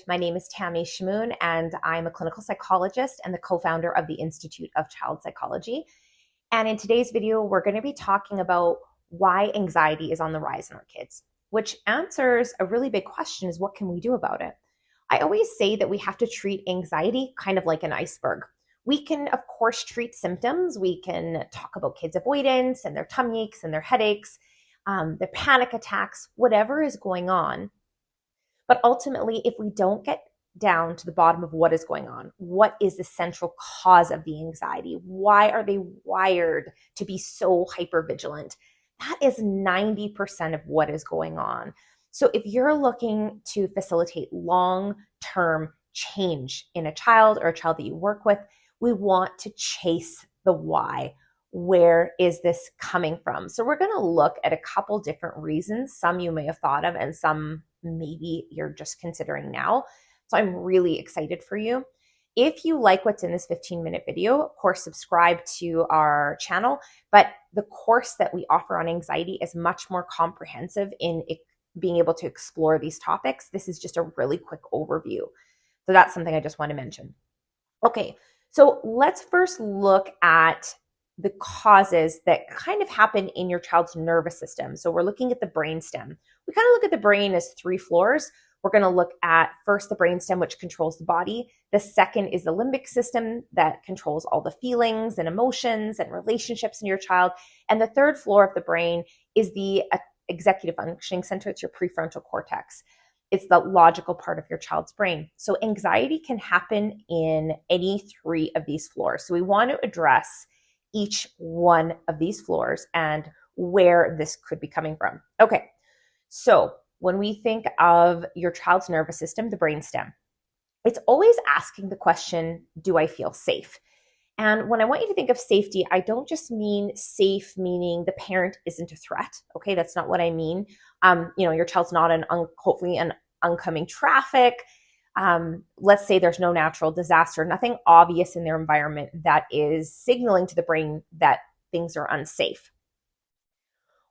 My name is Tammy Schamuhn, and I'm a clinical psychologist and the co-founder of the Institute of Child Psychology. And in today's video, we're going to be talking about why anxiety is on the rise in our kids, which answers a really big question: is what can we do about it? I always say that we have to treat anxiety kind of like an iceberg. We can, of course, treat symptoms. We can talk about kids' avoidance and their tummy aches and their headaches, their panic attacks, whatever is going on. But ultimately, if we don't get down to the bottom of what is going on, what is the central cause of the anxiety? Why are they wired to be so hypervigilant? That is 90% of what is going on. So if you're looking to facilitate long-term change in a child or a child that you work with, we want to chase the why. Where is this coming from? So we're going to look at a couple different reasons. Some you may have thought of and some maybe you're just considering now. So I'm really excited for you. If you like what's in this 15-minute video, of course, subscribe to our channel. But the course that we offer on anxiety is much more comprehensive in being able to explore these topics. This is just a really quick overview. So that's something I just want to mention. Okay, so let's first look at the causes that kind of happen in your child's nervous system. So we're looking at the brainstem. We kind of look at the brain as three floors. We're going to look at first the brainstem, which controls the body. The second is the limbic system that controls all the feelings and emotions and relationships in your child. And the third floor of the brain is the executive functioning center. It's your prefrontal cortex. It's the logical part of your child's brain. So anxiety can happen in any three of these floors. So we want to address each one of these floors and where this could be coming from. Okay, so when we think of your child's nervous system, the brainstem, it's always asking the question, do I feel safe? And when I want you to think of safety, I don't just mean safe, meaning the parent isn't a threat. Okay, that's not what I mean. Your child's not hopefully an oncoming traffic. Let's say there's no natural disaster, nothing obvious in their environment that is signaling to the brain that things are unsafe.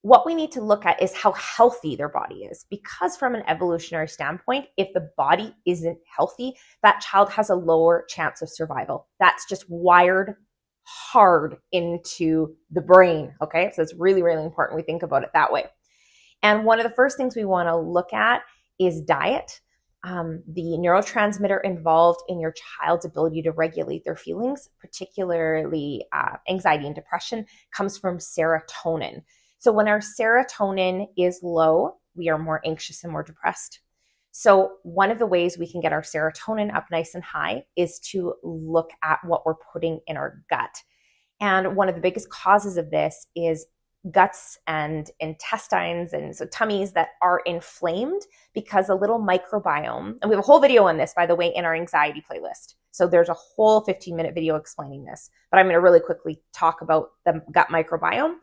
What we need to look at is how healthy their body is, because from an evolutionary standpoint, if the body isn't healthy, that child has a lower chance of survival. That's just wired hard into the brain. Okay, so it's really, really important we think about it that way. And one of the first things we want to look at is diet. The neurotransmitter involved in your child's ability to regulate their feelings, particularly anxiety and depression, comes from serotonin. So when our serotonin is low, we are more anxious and more depressed. So one of the ways we can get our serotonin up nice and high is to look at what we're putting in our gut. And one of the biggest causes of this is guts and intestines and so tummies that are inflamed because a little microbiome, and we have a whole video on this, by the way, in our anxiety playlist. So there's a whole 15-minute video explaining this, but I'm going to really quickly talk about the gut microbiome.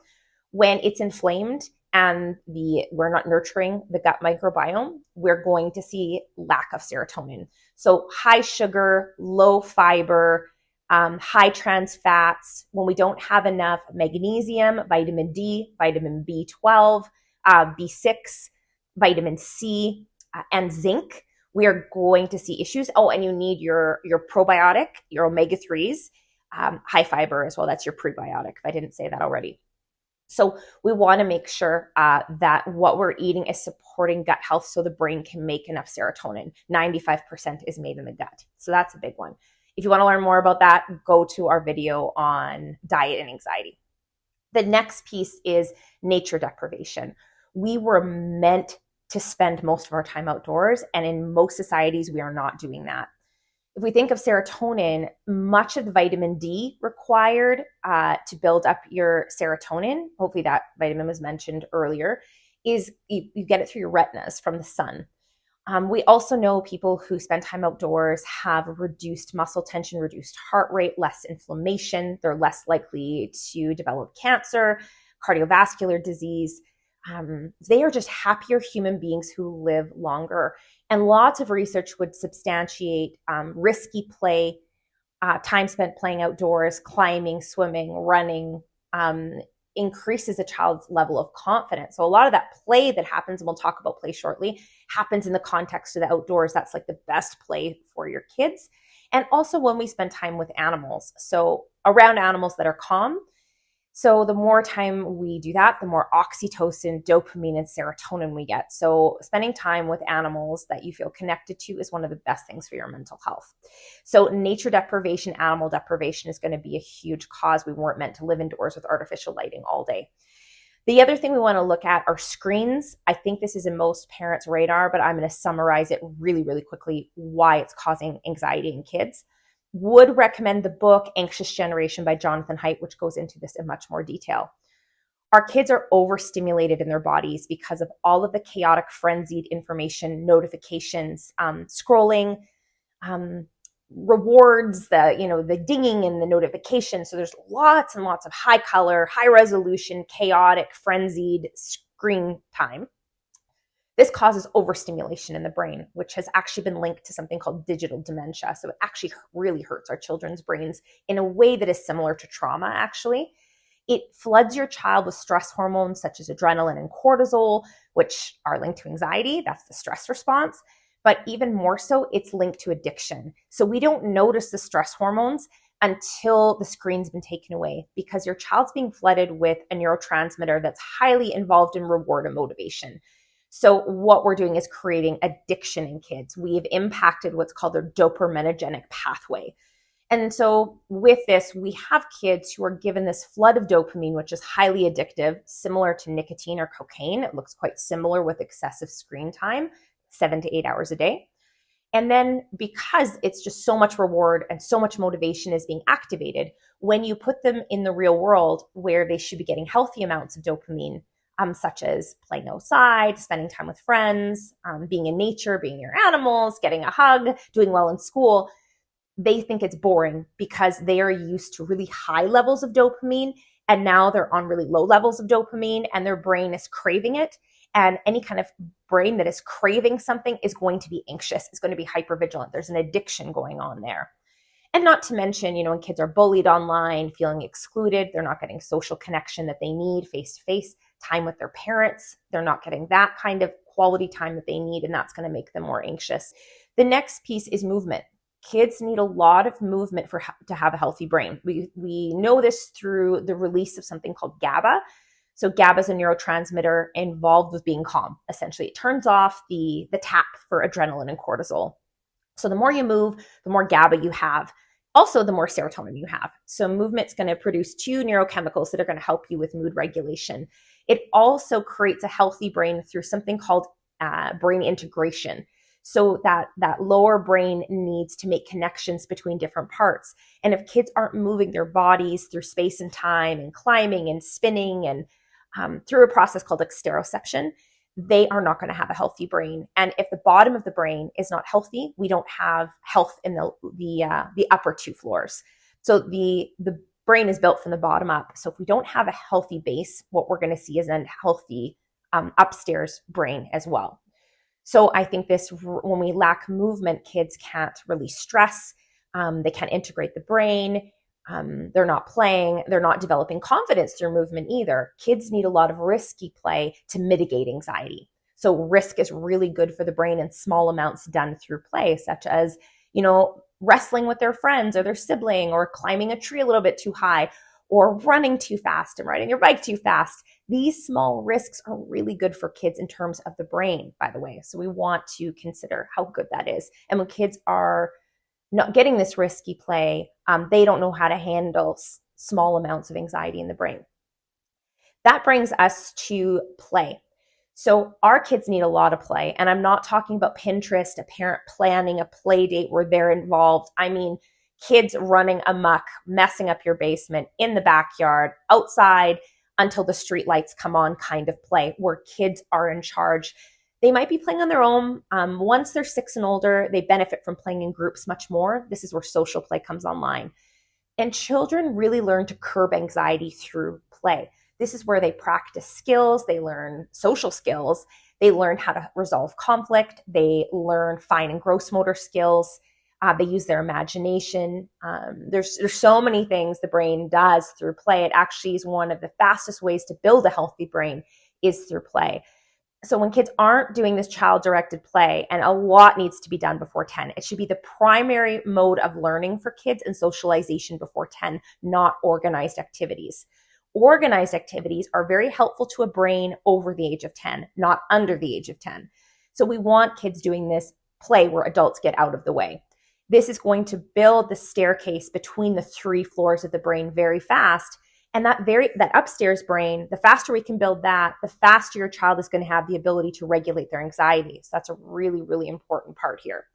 When it's inflamed and we're not nurturing the gut microbiome, we're going to see lack of serotonin. So high sugar, low fiber, high trans fats, when we don't have enough magnesium, vitamin D, vitamin B12, B6, vitamin C, and zinc, we are going to see issues. Oh, and you need your probiotic, your omega-3s, high fiber as well. That's your prebiotic, if I didn't say that already. So we want to make sure that what we're eating is supporting gut health so the brain can make enough serotonin. 95% is made in the gut. So that's a big one. If you want to learn more about that, go to our video on diet and anxiety. The next piece is nature deprivation. We were meant to spend most of our time outdoors, and in most societies, we are not doing that. If we think of serotonin, much of the vitamin D required to build up your serotonin, hopefully that vitamin was mentioned earlier, is you get it through your retinas from the sun. We also know people who spend time outdoors have reduced muscle tension, reduced heart rate, less inflammation. They're less likely to develop cancer, cardiovascular disease. They are just happier human beings who live longer. And lots of research would substantiate risky play, time spent playing outdoors, climbing, swimming, running, increases a child's level of confidence. So a lot of that play that happens, and we'll talk about play shortly, happens in the context of the outdoors. That's like the best play for your kids. And also when we spend time with animals. So around animals that are calm. So the more time we do that, the more oxytocin, dopamine, and serotonin we get. So spending time with animals that you feel connected to is one of the best things for your mental health. So nature deprivation, animal deprivation is going to be a huge cause. We weren't meant to live indoors with artificial lighting all day. The other thing we want to look at are screens. I think this is in most parents' radar, but I'm going to summarize it really, really quickly, why it's causing anxiety in kids. Would recommend the book Anxious Generation by Jonathan Haidt, which goes into this in much more detail. Our kids are overstimulated in their bodies because of all of the chaotic, frenzied information, notifications, scrolling, rewards, the dinging and the notification. So there's lots and lots of high color, high resolution, chaotic, frenzied screen time. This causes overstimulation in the brain, which has actually been linked to something called digital dementia. So it actually really hurts our children's brains in a way that is similar to trauma, actually. It floods your child with stress hormones such as adrenaline and cortisol, which are linked to anxiety. That's the stress response. But even more so, it's linked to addiction. So we don't notice the stress hormones until the screen's been taken away, because your child's being flooded with a neurotransmitter that's highly involved in reward and motivation. So what we're doing is creating addiction in kids. We've impacted what's called their dopaminergic pathway. And so with this, we have kids who are given this flood of dopamine, which is highly addictive, similar to nicotine or cocaine. It looks quite similar with excessive screen time, 7 to 8 hours a day. And then because it's just so much reward and so much motivation is being activated, when you put them in the real world where they should be getting healthy amounts of dopamine, such as playing outside, spending time with friends, being in nature, being near animals, getting a hug, doing well in school, they think it's boring because they are used to really high levels of dopamine. And now they're on really low levels of dopamine and their brain is craving it. And any kind of brain that is craving something is going to be anxious. It's going to be hypervigilant. There's an addiction going on there. And not to mention, when kids are bullied online, feeling excluded, they're not getting social connection that they need, face-to-face time with their parents. They're not getting that kind of quality time that they need, and that's going to make them more anxious. The next piece is movement. Kids need a lot of movement to have a healthy brain. We know this through the release of something called GABA. So GABA is a neurotransmitter involved with being calm. Essentially, it turns off the tap for adrenaline and cortisol. So the more you move, the more GABA you have. Also, the more serotonin you have. So movement's going to produce 2 neurochemicals that are going to help you with mood regulation. It also creates a healthy brain through something called brain integration. So that lower brain needs to make connections between different parts. And if kids aren't moving their bodies through space and time and climbing and spinning and through a process called exteroception, they are not going to have a healthy brain. And if the bottom of the brain is not healthy, we don't have health in the upper 2 floors. So the brain is built from the bottom up. So if we don't have a healthy base, what we're going to see is an unhealthy upstairs brain as well. So I think when we lack movement, kids can't release stress. They can't integrate the brain. They're not playing. They're not developing confidence through movement either. Kids need a lot of risky play to mitigate anxiety. So risk is really good for the brain in small amounts done through play, such as, wrestling with their friends or their sibling, or climbing a tree a little bit too high, or running too fast and riding your bike too fast. These small risks are really good for kids in terms of the brain, by the way. So we want to consider how good that is. And when kids are not getting this risky play, they don't know how to handle small amounts of anxiety in the brain. That brings us to play. So our kids need a lot of play. And I'm not talking about Pinterest, a parent planning a play date where they're involved. I mean, kids running amok, messing up your basement, in the backyard, outside until the street lights come on kind of play, where kids are in charge. They might be playing on their own. Once they're 6 and older, they benefit from playing in groups much more. This is where social play comes online. And children really learn to curb anxiety through play. This is where they practice skills. They learn social skills. They learn how to resolve conflict. They learn fine and gross motor skills. They use their imagination. There's so many things the brain does through play. It actually is one of the fastest ways to build a healthy brain is through play. So when kids aren't doing this child-directed play, and a lot needs to be done before 10, it should be the primary mode of learning for kids and socialization before 10, not organized activities. Organized activities are very helpful to a brain over the age of 10, not under the age of 10. So we want kids doing this play where adults get out of the way. This is going to build the staircase between the 3 floors of the brain very fast. And that upstairs brain, the faster we can build that, the faster your child is going to have the ability to regulate their anxiety. So that's a really, really important part here.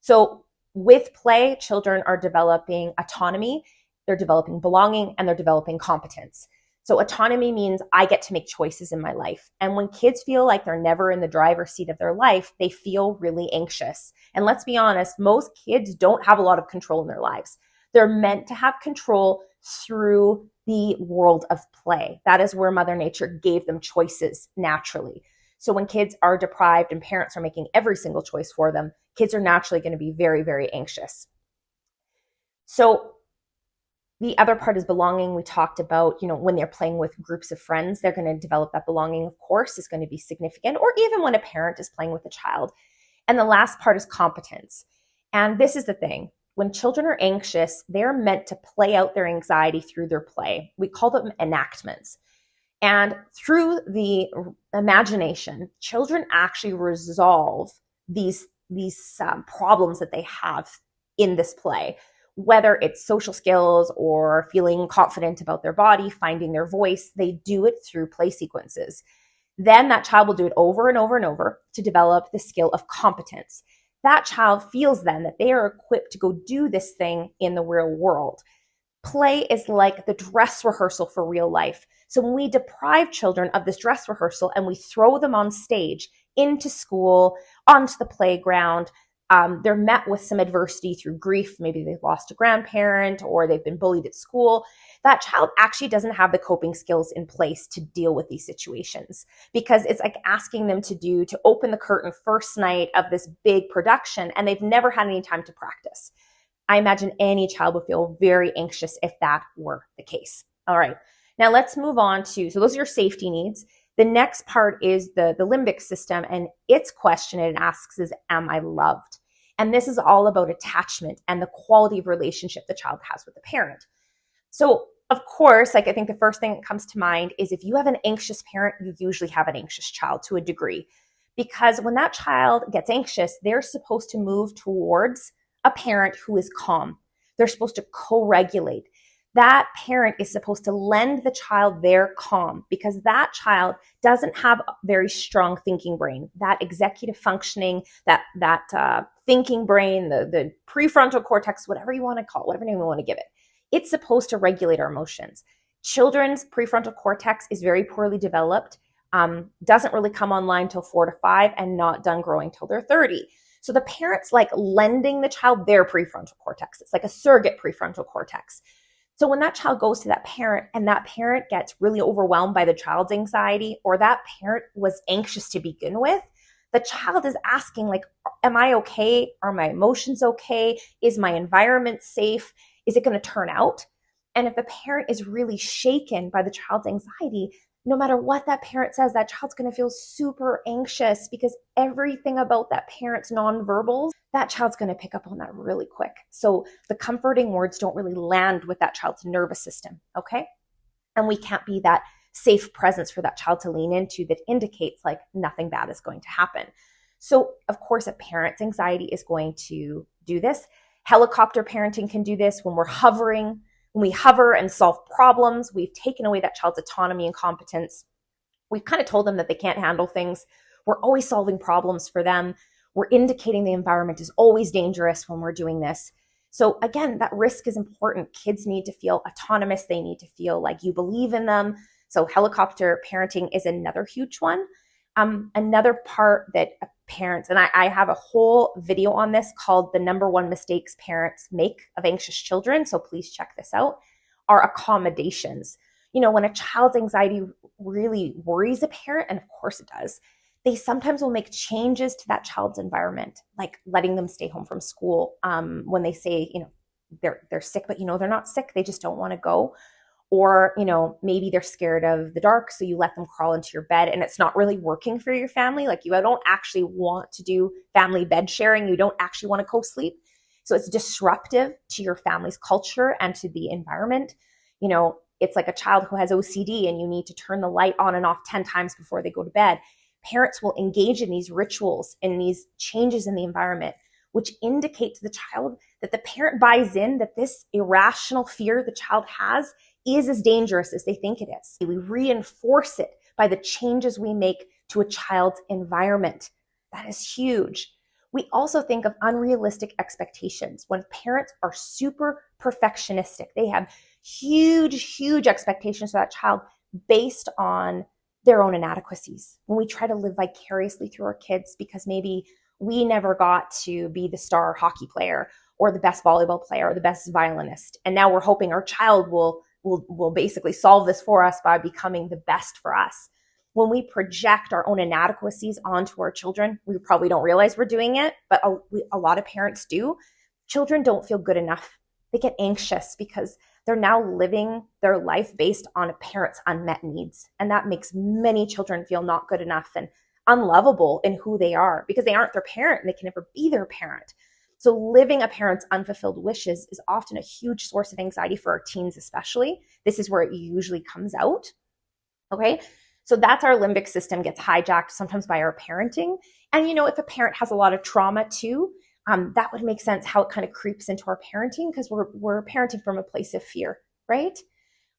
So with play, children are developing autonomy, they're developing belonging, and they're developing competence. So autonomy means I get to make choices in my life. And when kids feel like they're never in the driver's seat of their life, they feel really anxious. And let's be honest, most kids don't have a lot of control in their lives. They're meant to have control through the world of play. That is where Mother Nature gave them choices naturally. So when kids are deprived and parents are making every single choice for them, kids are naturally going to be very, very anxious. So the other part is belonging. We talked about, when they're playing with groups of friends, they're going to develop that belonging, of course, is going to be significant, or even when a parent is playing with a child. And the last part is competence. And this is the thing. When children are anxious, they're meant to play out their anxiety through their play. We call them enactments. And through the imagination, children actually resolve these problems that they have in this play, whether it's social skills or feeling confident about their body, finding their voice. They do it through play sequences. Then that child will do it over and over and over to develop the skill of competence. That child feels then that they are equipped to go do this thing in the real world. Play is like the dress rehearsal for real life. So when we deprive children of this dress rehearsal and we throw them on stage, into school, onto the playground, they're met with some adversity through grief. Maybe they've lost a grandparent or they've been bullied at school. That child actually doesn't have the coping skills in place to deal with these situations, because it's like asking them to open the curtain first night of this big production and they've never had any time to practice. I imagine any child would feel very anxious if that were the case. All right. Now let's move on to, so those are your safety needs. The next part is the limbic system, and its question it asks is, am I loved? And this is all about attachment and the quality of relationship the child has with the parent. So of course, I think the first thing that comes to mind is if you have an anxious parent, you usually have an anxious child to a degree, because when that child gets anxious, they're supposed to move towards a parent who is calm. They're supposed to co-regulate. That parent is supposed to lend the child their calm, because that child doesn't have a very strong thinking brain. That executive functioning, that thinking brain, the prefrontal cortex, whatever you want to call it, whatever name you want to give it, it's supposed to regulate our emotions. Children's prefrontal cortex is very poorly developed, doesn't really come online till 4 to 5, and not done growing till they're 30. So the parent's like lending the child their prefrontal cortex. It's like a surrogate prefrontal cortex. So when that child goes to that parent and that parent gets really overwhelmed by the child's anxiety, or that parent was anxious to begin with, the child is asking, like, am I okay? Are my emotions okay? Is my environment safe? Is it going to turn out? And if the parent is really shaken by the child's anxiety, no matter what that parent says, that child's going to feel super anxious, because everything about that parent's nonverbals, that child's going to pick up on that really quick. So the comforting words don't really land with that child's nervous system, okay? And we can't be that safe presence for that child to lean into that indicates like nothing bad is going to happen. So of course, a parent's anxiety is going to do this. Helicopter parenting can do this when we're hovering. When we hover and solve problems, we've taken away that child's autonomy and competence. We've kind of told them that they can't handle things. We're always solving problems for them. We're indicating the environment is always dangerous when we're doing this. So again, that risk is important. Kids need to feel autonomous. They need to feel like you believe in them. So helicopter parenting is another huge one. Another part that parents, and I have a whole video on this called The Number One Mistakes Parents Make of Anxious Children, so please check this out, are accommodations. When a child's anxiety really worries a parent, and of course it does, they sometimes will make changes to that child's environment, like letting them stay home from school when they say, they're sick, but they're not sick. They just don't want to go. Or, maybe they're scared of the dark, so you let them crawl into your bed and it's not really working for your family. Like, you don't actually want to do family bed sharing. You don't actually want to co-sleep. So it's disruptive to your family's culture and to the environment. It's like a child who has OCD and you need to turn the light on and off 10 times before they go to bed. Parents will engage in these rituals and these changes in the environment, which indicate to the child that the parent buys in that this irrational fear the child has is as dangerous as they think it is. We reinforce it by the changes we make to a child's environment. That is huge. We also think of unrealistic expectations. When parents are super perfectionistic, they have huge expectations for that child based on their own inadequacies. When we try to live vicariously through our kids because maybe we never got to be the star hockey player or the best volleyball player or the best violinist, and now we're hoping our child will basically solve this for us by becoming the best for us. When we project our own inadequacies onto our children, we probably don't realize we're doing it, but a lot of parents do. Children don't feel good enough. They get anxious because they're now living their life based on a parent's unmet needs. And that makes many children feel not good enough and unlovable in who they are because they aren't their parent and they can never be their parent. So living a parent's unfulfilled wishes is often a huge source of anxiety for our teens especially. This is where it usually comes out. Okay, so that's our limbic system gets hijacked sometimes by our parenting. And if a parent has a lot of trauma too, that would make sense how it kind of creeps into our parenting because we're parenting from a place of fear, right?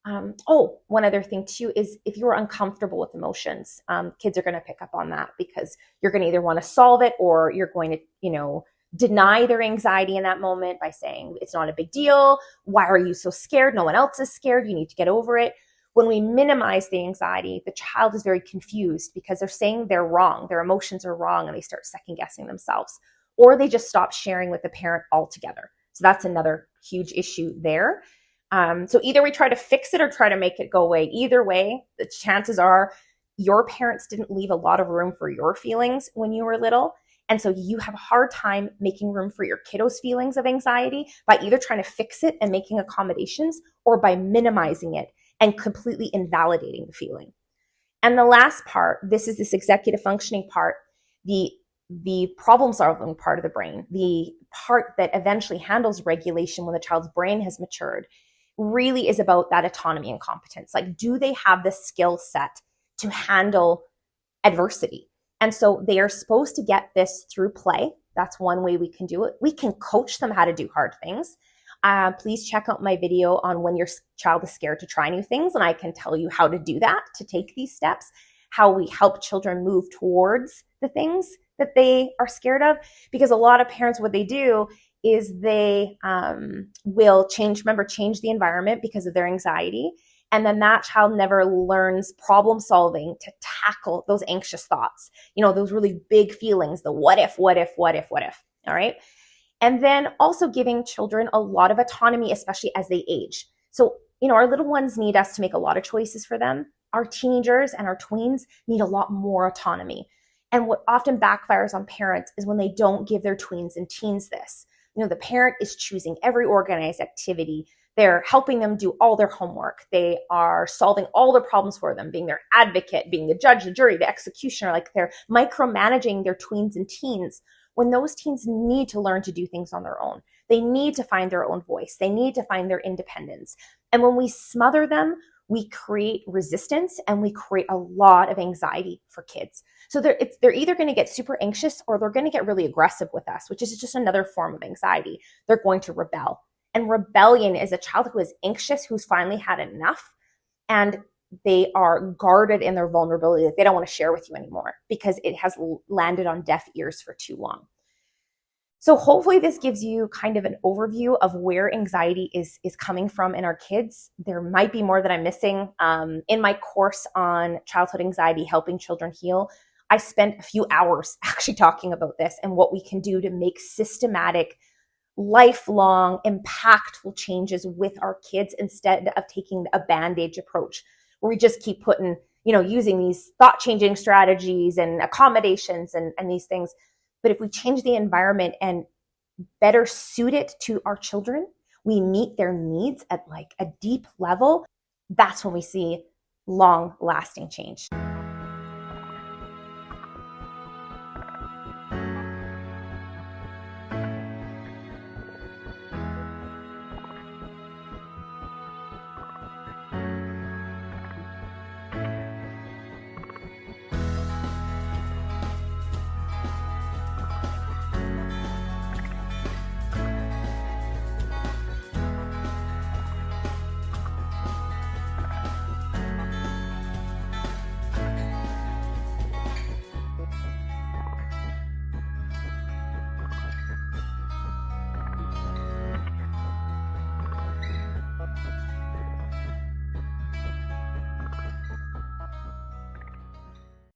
One other thing too is if you're uncomfortable with emotions, kids are going to pick up on that because you're going to either want to solve it or you're going to, deny their anxiety in that moment by saying, it's not a big deal. Why are you so scared? No one else is scared. You need to get over it. When we minimize the anxiety, the child is very confused because they're saying they're wrong. Their emotions are wrong and they start second guessing themselves, or they just stop sharing with the parent altogether. So that's another huge issue there. So either we try to fix it or try to make it go away. Either way, the chances are your parents didn't leave a lot of room for your feelings when you were little. And so you have a hard time making room for your kiddos' feelings of anxiety by either trying to fix it and making accommodations or by minimizing it and completely invalidating the feeling. And the last part, this is this executive functioning part, the problem solving part of the brain, the part that eventually handles regulation when the child's brain has matured, really is about that autonomy and competence. Like, do they have the skill set to handle adversity? And so they are supposed to get this through play. That's one way we can do it. We can coach them how to do hard things. Please check out my video on when your child is scared to try new things. And I can tell you how to do that, to take these steps, how we help children move towards the things that they are scared of. Because a lot of parents, what they do is they will change the environment because of their anxiety. And then that child never learns problem solving to tackle those anxious thoughts, those really big feelings, the what if. All right. And then also giving children a lot of autonomy, especially as they age. So, our little ones need us to make a lot of choices for them. Our teenagers and our tweens need a lot more autonomy. And what often backfires on parents is when they don't give their tweens and teens this. The parent is choosing every organized activity. They're helping them do all their homework. They are solving all their problems for them, being their advocate, being the judge, the jury, the executioner. Like, they're micromanaging their tweens and teens when those teens need to learn to do things on their own. They need to find their own voice. They need to find their independence. And when we smother them, we create resistance and we create a lot of anxiety for kids. So they're either going to get super anxious or they're going to get really aggressive with us, which is just another form of anxiety. They're going to rebel. And rebellion is a child who is anxious, who's finally had enough, and they are guarded in their vulnerability that they don't want to share with you anymore because it has landed on deaf ears for too long. So hopefully this gives you kind of an overview of where anxiety is coming from in our kids. There might be more that I'm missing. In my course on childhood anxiety, helping children heal, I spent a few hours actually talking about this and what we can do to make systematic, lifelong, impactful changes with our kids instead of taking a band-aid approach where we just keep putting, using these thought-changing strategies and accommodations and these things. But if we change the environment and better suit it to our children, we meet their needs at like a deep level, that's when we see long-lasting change.